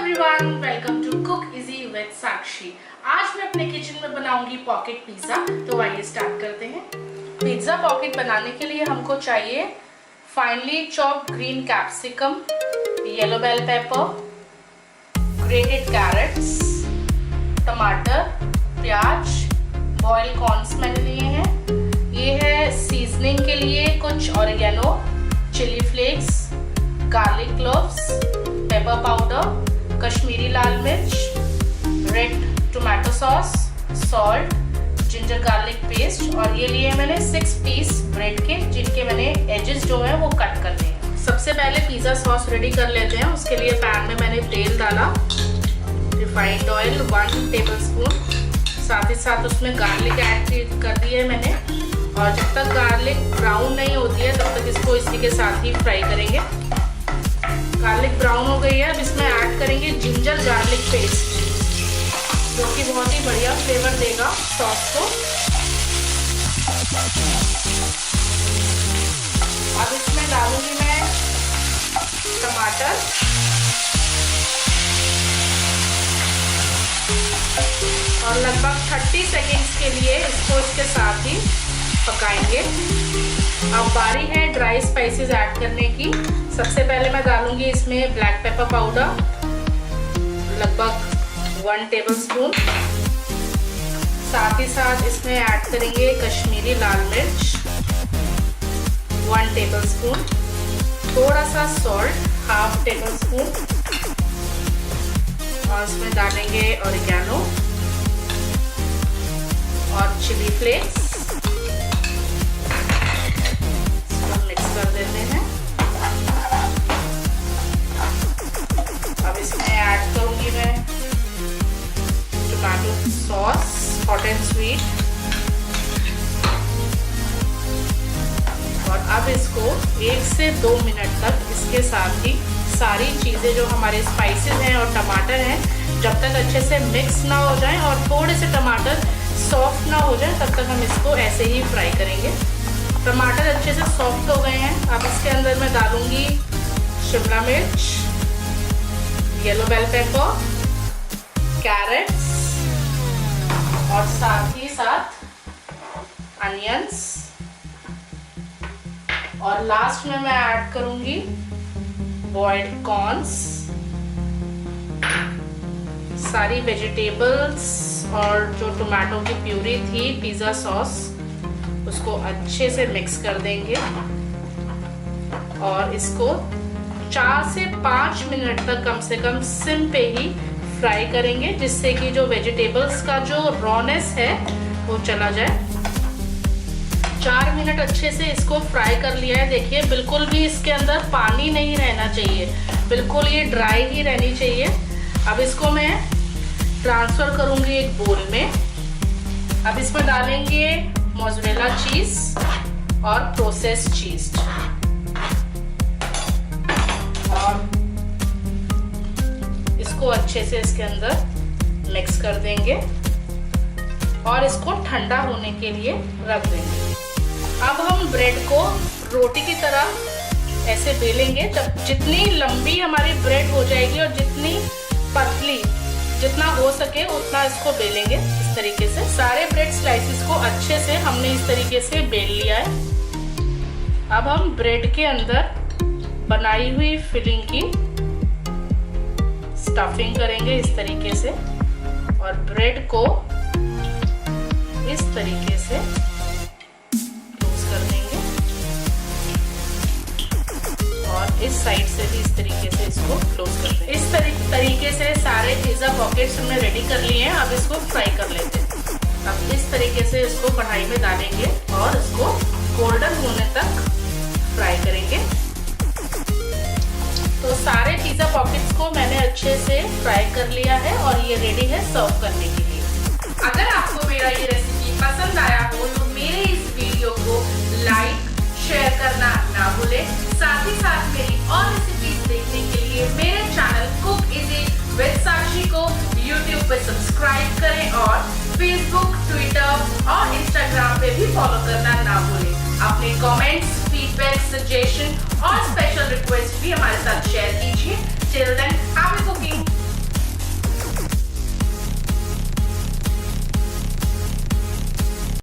Everyone, welcome to cook easy with Sakshi. आज मैं अपने किचन में बनाऊंगी पॉकेट पिज्जा। तो आइए स्टार्ट करते हैं। पिज्जा पॉकेट बनाने के लिए हमको चाहिए finally chopped green capsicum, yellow bell pepper, grated carrots, टमाटर, प्याज, बॉइल्ड कॉर्न्स मैंने लिए हैं। ये है सीजनिंग के लिए कुछ oregano, chilli flakes, garlic cloves, pepper powder, Kashmiri लाल मिर्च, red tomato sauce, salt, ginger garlic paste और ये लिए मैंने 6 पीस ब्रेड के, जिनके मैंने एजेस जो है वो कट करने हैं। सबसे पहले पिज़्ज़ा सॉस रेडी कर लेते हैं। उसके लिए पैन में मैंने तेल डाला, रिफाइंड ऑयल 1 टेबलस्पून, साथ ही साथ उसमें गार्लिक ऐड कर दिया है मैंने। और जब तक गार्लिक ब्राउन नहीं होती है तब तक इसको इसी के साथ ही फ्राई करेंगे। गार्लिक ब्राउन हो गई है। अब इसमें ऐड करेंगे जिंजर गार्लिक पेस्ट, जो कि बहुत ही बढ़िया फ्लेवर देगा सॉस को। अब इसमें डालूंगी मैं टमाटर और लगभग 30 सेकेंड्स के लिए इसको इसके साथ ही पकाएंगे। अब बारी है ड्राई स्पाइसेस ऐड करने की। सबसे पहले मैं डालूंगी इसमें ब्लैक पेपर पाउडर लगभग 1 टेबलस्पून, साथ ही साथ इसमें ऐड करेंगे कश्मीरी लाल मिर्च 1 टेबलस्पून, थोड़ा सा सॉल्ट 1/2 टेबलस्पून और इसमें डालेंगे ऑरिगेनो और चिली फ्लेक्स। मिक्स कर देते हैं। अब इसमें ऐड करूंगी मैं tomato sauce hot and sweet और अब इसको 1 से 2 मिनट तक इसके साथ ही सारी चीज़ें जो हमारे स्पाइसेस हैं और टमाटर हैं जब तक अच्छे से मिक्स ना हो जाएं और थोड़े से टमाटर सॉफ्ट ना हो जाए तब तक हम इसको ऐसे ही फ्राई करेंगे। टमाटर अच्छे से सॉफ्ट हो गए हैं। अब इसके अंदर मैं डालूंगी शिमला मिर्च, येलो बेल पेपर, कैरेट्स और साथ ही साथ अनियंस और लास्ट में मैं ऐड करूंगी बॉइल्ड कॉर्न्स। सारी वेजिटेबल्स और जो टोमेटो की प्यूरी थी, पिज़्ज़ा सॉस, उसको अच्छे से मिक्स कर देंगे और इसको 4 से 5 मिनट तक कम से कम सिम पे ही फ्राई करेंगे, जिससे कि जो वेजिटेबल्स का जो रॉनेस है वो चला जाए। 4 मिनट अच्छे से इसको फ्राई कर लिया है। देखिए बिल्कुल भी इसके अंदर पानी नहीं रहना चाहिए, बिल्कुल ये ड्राई ही रहनी चाहिए। अब इसको मैं ट्रांसफर करूंगी एक बोल में। अब इसमें डालेंगे मोज़रेला चीज और प्रोसेस्ड चीज और इसको अच्छे से इसके अंदर मिक्स कर देंगे और इसको ठंडा होने के लिए रख देंगे। अब हम ब्रेड को रोटी की तरह ऐसे बेलेंगे। जब जितनी लंबी हमारी ब्रेड हो जाएगी और जितनी पतली जितना हो सके उतना इसको बेलेंगे इस तरीके से। सारे ब्रेड स्लाइसेस को अच्छे से हमने इस तरीके से बेल लिया है। अब हम ब्रेड के अंदर बनाई हुई फिलिंग की स्टफिंग करेंगे इस तरीके से और ब्रेड को इस तरीके से क्लोज कर देंगे और इस साइड से भी इस तरीके से इसको क्लोज कर देंगे। इस तरीके से सारे पिज़्ज़ा पॉकेट्स हमने रेडी कर लिए हैं। अब इसको फ्राई कर लेते हैं। अब इस तरीके से इसको कढ़ाई में डालेंगे और इसको गोल्डन होने तक फ्राई करेंगे। तो सारे पिज़्ज़ा पॉकेट्स को मैंने अच्छे से फ्राई कर लिया है और ये रेडी है सर्व करने के लिए। अगर आपको मेरा ये रेसिपी पसंद आया हो तो मेरे इस वीडियो को लाइक शेयर करना ना भूलें। साथ ही साथ मेरी और रेसिपीज देखने के लिए मेरे चैनल कुक इजी विद साक्षी को YouTube पे सब्सक्राइब करें और Facebook, Twitter और Instagram पे भी फॉलो करना ना भूलें। अपने कमेंट्स, फीडबैक, सजेशन और स्पेशल रिक्वेस्ट भी हमारे साथ शेयर कीजिए। Till then, have a